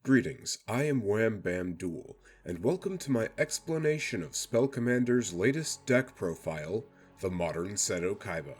Greetings, I am Wham Bam Duel, and welcome to my explanation of Spell Commander's latest deck profile, the modern Seto Kaiba.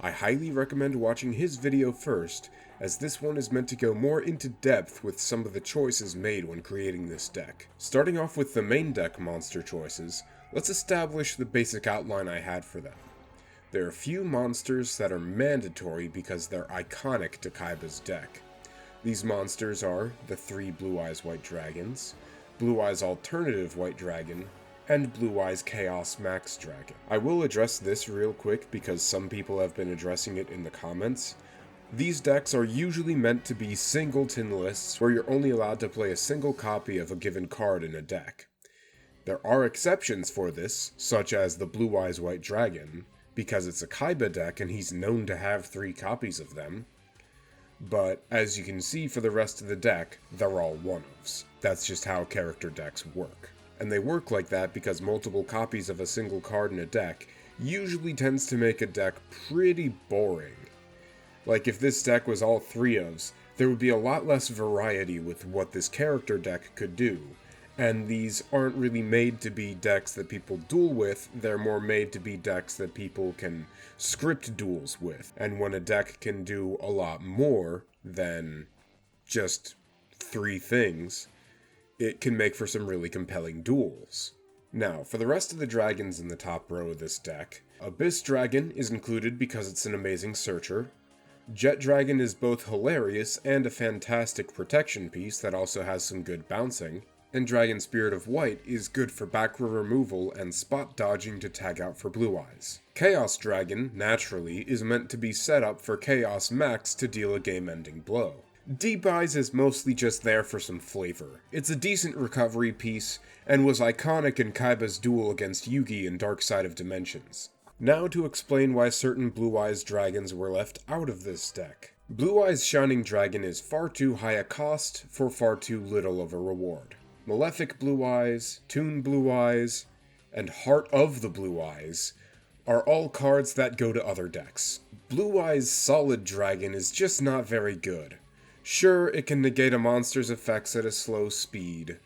I highly recommend watching his video first, as this one is meant to go more into depth with some of the choices made when creating this deck. Starting off with the main deck monster choices, let's establish the basic outline I had for them. There are a few monsters that are mandatory because they're iconic to Kaiba's deck. These monsters are the 3 Blue Eyes White Dragons, Blue Eyes Alternative White Dragon, and Blue Eyes Chaos Max Dragon. I will address this real quick because some people have been addressing it in the comments. These decks are usually meant to be singleton lists where you're only allowed to play a single copy of a given card in a deck. There are exceptions for this, such as the Blue Eyes White Dragon, because it's a Kaiba deck and he's known to have 3 copies of them. But, as you can see for the rest of the deck, they're all one-offs. That's just how character decks work. And they work like that because multiple copies of a single card in a deck usually tends to make a deck pretty boring. Like if this deck was all 3-ofs, there would be a lot less variety with what this character deck could do. And these aren't really made to be decks that people duel with, they're more made to be decks that people can script duels with. And when a deck can do a lot more than just 3 things, it can make for some really compelling duels. Now, for the rest of the dragons in the top row of this deck, Abyss Dragon is included because it's an amazing searcher. Jet Dragon is both hilarious and a fantastic protection piece that also has some good bouncing. And Dragon Spirit of White is good for back row removal and spot dodging to tag out for Blue Eyes. Chaos Dragon, naturally, is meant to be set up for Chaos Max to deal a game-ending blow. Deep Eyes is mostly just there for some flavor. It's a decent recovery piece, and was iconic in Kaiba's duel against Yugi in Dark Side of Dimensions. Now to explain why certain Blue Eyes dragons were left out of this deck. Blue Eyes Shining Dragon is far too high a cost for far too little of a reward. Malefic Blue Eyes, Toon Blue Eyes, and Heart of the Blue Eyes are all cards that go to other decks. Blue Eyes Solid Dragon is just not very good. Sure, it can negate a monster's effects at a slow speed,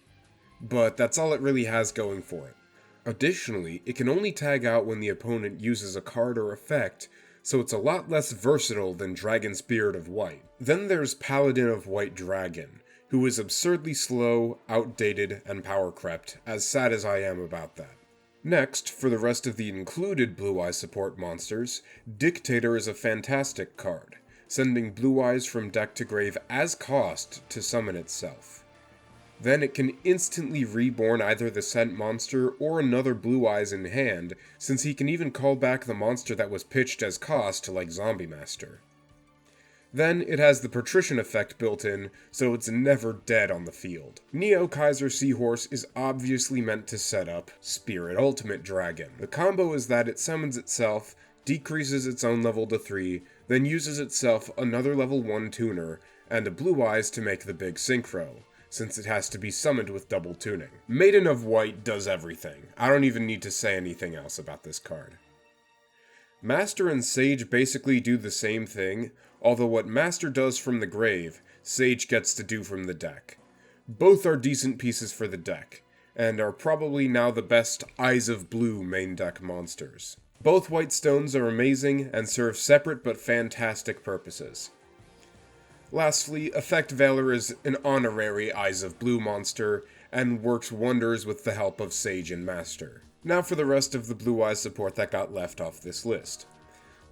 but that's all it really has going for it. Additionally, it can only tag out when the opponent uses a card or effect, so it's a lot less versatile than Dragon Spirit of White. Then there's Paladin of White Dragon, who is absurdly slow, outdated, and power-crept, as sad as I am about that. Next, for the rest of the included Blue Eyes support monsters, Dictator is a fantastic card, sending Blue Eyes from deck to grave as cost to summon itself. Then it can instantly reborn either the sent monster or another Blue Eyes in hand, since he can even call back the monster that was pitched as cost, like Zombie Master. Then, it has the Patrician effect built in, so it's never dead on the field. Neo Kaiser Seahorse is obviously meant to set up Spirit Ultimate Dragon. The combo is that it summons itself, decreases its own level to 3, then uses itself another level 1 tuner, and a Blue Eyes to make the big synchro, since it has to be summoned with double tuning. Maiden of White does everything. I don't even need to say anything else about this card. Master and Sage basically do the same thing, although what Master does from the grave, Sage gets to do from the deck. Both are decent pieces for the deck, and are probably now the best Eyes of Blue main deck monsters. Both White Stones are amazing and serve separate but fantastic purposes. Lastly, Effect Valor is an honorary Eyes of Blue monster, and works wonders with the help of Sage and Master. Now for the rest of the Blue Eyes support that got left off this list.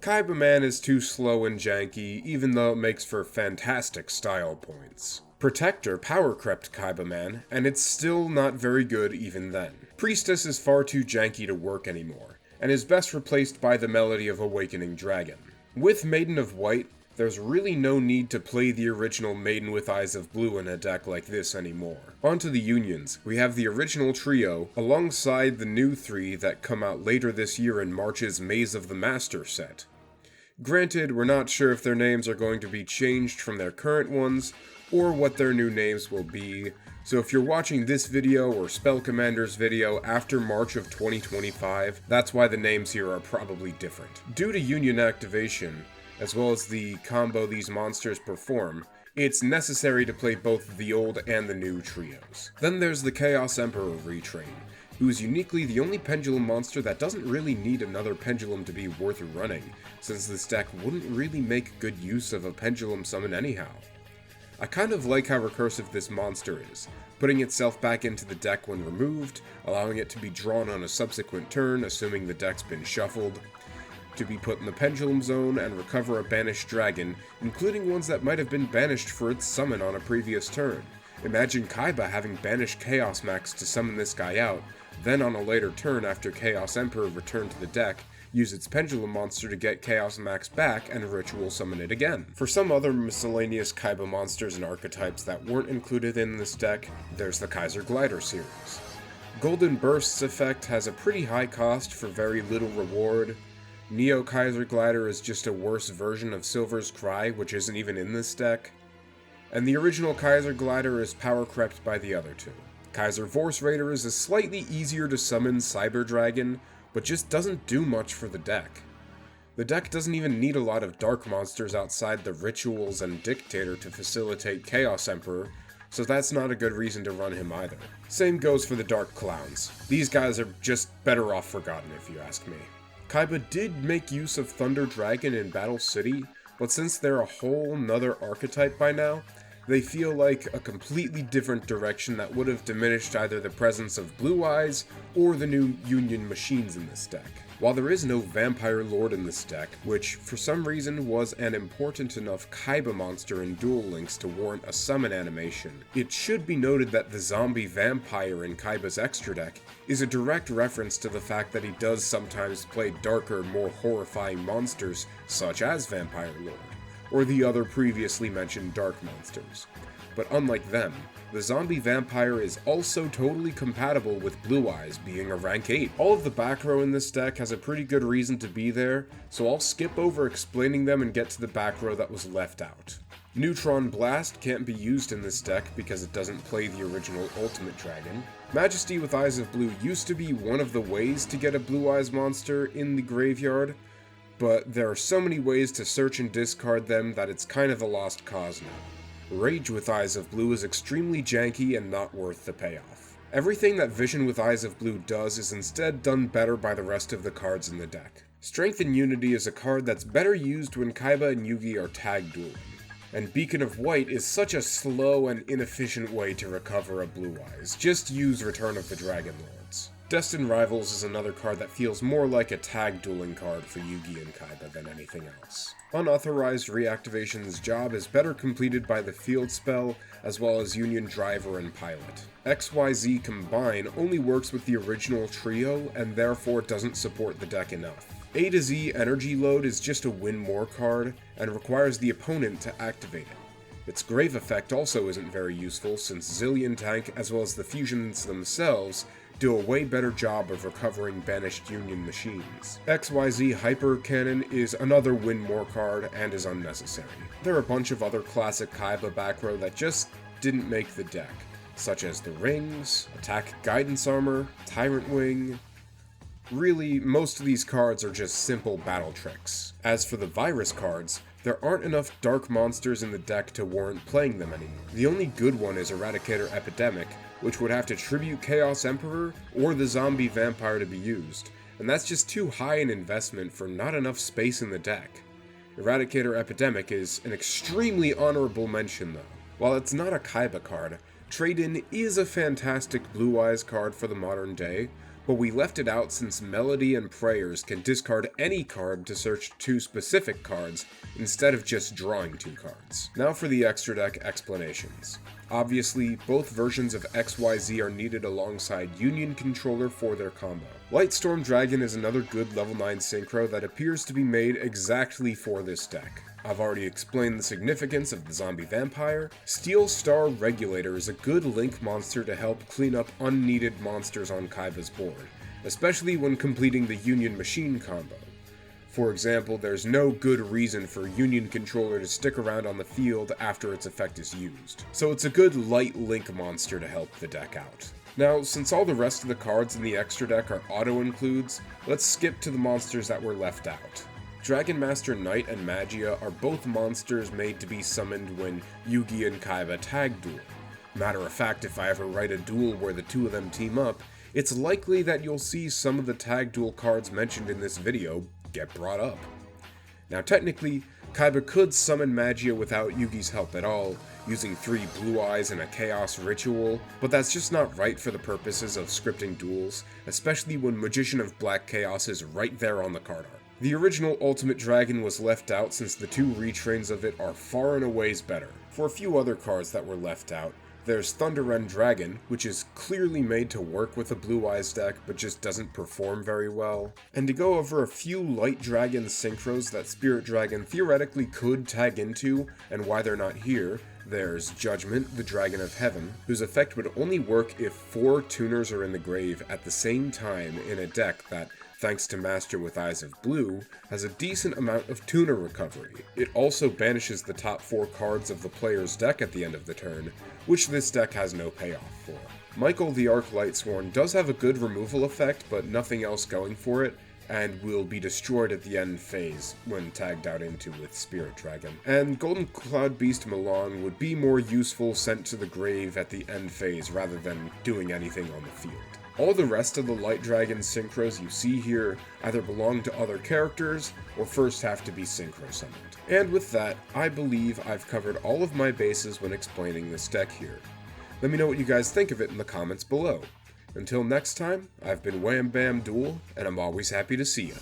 Kaiba Man is too slow and janky, even though it makes for fantastic style points. Protector power-crept Kaiba Man, and it's still not very good even then. Priestess is far too janky to work anymore, and is best replaced by the Melody of Awakening Dragon. With Maiden of White, there's really no need to play the original Maiden with Eyes of Blue in a deck like this anymore. Onto the unions, we have the original trio, alongside the new 3 that come out later this year in March's Maze of the Master set. Granted, we're not sure if their names are going to be changed from their current ones, or what their new names will be, so if you're watching this video or Spell Commander's video after March of 2025, that's why the names here are probably different. Due to union activation, as well as the combo these monsters perform, It's necessary to play both the old and the new trios. Then there's the Chaos Emperor retrain, who is uniquely the only pendulum monster that doesn't really need another pendulum to be worth running, since this deck wouldn't really make good use of a pendulum summon anyhow. I kind of like how recursive this monster is, putting itself back into the deck when removed, allowing it to be drawn on a subsequent turn, assuming the deck's been shuffled, to be put in the pendulum zone and recover a banished dragon, including ones that might have been banished for its summon on a previous turn. Imagine Kaiba having banished Chaos Max to summon this guy out, then on a later turn after Chaos Emperor returned to the deck, use its pendulum monster to get Chaos Max back and ritual summon it again. For some other miscellaneous Kaiba monsters and archetypes that weren't included in this deck, there's the Kaiser Glider series. Golden Burst's effect has a pretty high cost for very little reward. Neo Kaiser Glider is just a worse version of Silver's Cry, which isn't even in this deck. And the original Kaiser Glider is power crept by the other two. Kaiser Force Raider is a slightly easier to summon Cyber Dragon, but just doesn't do much for the deck. The deck doesn't even need a lot of dark monsters outside the Rituals and Dictator to facilitate Chaos Emperor, so that's not a good reason to run him either. Same goes for the Dark Clowns. These guys are just better off forgotten if you ask me. Kaiba did make use of Thunder Dragon in Battle City, but since they're a whole nother archetype by now, they feel like a completely different direction that would have diminished either the presence of Blue Eyes or the new Union machines in this deck. While there is no Vampire Lord in this deck, which for some reason was an important enough Kaiba monster in Duel Links to warrant a summon animation, it should be noted that the Zombie Vampire in Kaiba's extra deck is a direct reference to the fact that he does sometimes play darker, more horrifying monsters such as Vampire Lord, or the other previously mentioned dark monsters. But unlike them, the Zombie Vampire is also totally compatible with Blue Eyes being a rank 8. All of the back row in this deck has a pretty good reason to be there, so I'll skip over explaining them and get to the back row that was left out. Neutron Blast can't be used in this deck because it doesn't play the original Ultimate Dragon. Majesty with Eyes of Blue used to be one of the ways to get a Blue Eyes monster in the graveyard, but there are so many ways to search and discard them that it's kind of a lost cause now. Rage with Eyes of Blue is extremely janky and not worth the payoff. Everything that Vision with Eyes of Blue does is instead done better by the rest of the cards in the deck. Strength and Unity is a card that's better used when Kaiba and Yugi are tag dueling, and Beacon of White is such a slow and inefficient way to recover a Blue Eyes. Just use Return of the Dragon Lords. Destined Rivals is another card that feels more like a tag dueling card for Yugi and Kaiba than anything else. Unauthorized Reactivation's job is better completed by the field spell, as well as Union Driver and Pilot. XYZ Combine only works with the original trio, and therefore doesn't support the deck enough. A to Z Energy Load is just a win more card, and requires the opponent to activate it. Its Grave effect also isn't very useful, since Zillion Tank, as well as the fusions themselves, do a way better job of recovering banished Union machines. XYZ Hyper Cannon is another win more card and is unnecessary. There are a bunch of other classic Kaiba back row that just didn't make the deck, such as the Rings, Attack Guidance Armor, Tyrant Wing. Really, most of these cards are just simple battle tricks. As for the Virus cards, there aren't enough dark monsters in the deck to warrant playing them anymore. The only good one is Eradicator Epidemic, which would have to tribute Chaos Emperor or the Zombie Vampire to be used, and that's just too high an investment for not enough space in the deck. Eradicator Epidemic is an extremely honorable mention though. While it's not a Kaiba card, Trade-In is a fantastic Blue Eyes card for the modern day, but we left it out since Melody and Prayers can discard any card to search 2 specific cards instead of just drawing 2 cards. Now for the extra deck explanations. Obviously, both versions of XYZ are needed alongside Union Controller for their combo. Lightstorm Dragon is another good level 9 synchro that appears to be made exactly for this deck. I've already explained the significance of the Zombie Vampire. Steel Star Regulator is a good link monster to help clean up unneeded monsters on Kaiba's board, especially when completing the Union Machine combo. For example, there's no good reason for Union Controller to stick around on the field after its effect is used, so it's a good light link monster to help the deck out. Now, since all the rest of the cards in the extra deck are auto-includes, let's skip to the monsters that were left out. Dragon Master Knight and Magia are both monsters made to be summoned when Yugi and Kaiba tag duel. Matter of fact, if I ever write a duel where the two of them team up, it's likely that you'll see some of the tag duel cards mentioned in this video get brought up. Now technically, Kaiba could summon Magia without Yugi's help at all, using 3 Blue Eyes and a Chaos Ritual, but that's just not right for the purposes of scripting duels, especially when Magician of Black Chaos is right there on the card art. The original Ultimate Dragon was left out since the 2 retrains of it are far and away better. For a few other cards that were left out, there's Thunder End Dragon, which is clearly made to work with a Blue Eyes deck, but just doesn't perform very well. And to go over a few Light Dragon synchros that Spirit Dragon theoretically could tag into, and why they're not here, there's Judgment, the Dragon of Heaven, whose effect would only work if 4 tuners are in the grave at the same time in a deck that, thanks to Master with Eyes of Blue, has a decent amount of tuner recovery. It also banishes the top 4 cards of the player's deck at the end of the turn, which this deck has no payoff for. Michael the Arc Lightsworn does have a good removal effect, but nothing else going for it, and will be destroyed at the end phase when tagged out into with Spirit Dragon. And Golden Cloud Beast Milan would be more useful sent to the grave at the end phase rather than doing anything on the field. All the rest of the Light Dragon synchros you see here either belong to other characters or first have to be synchro summoned. And with that, I believe I've covered all of my bases when explaining this deck here. Let me know what you guys think of it in the comments below. Until next time, I've been Wham Bam Duel, and I'm always happy to see ya.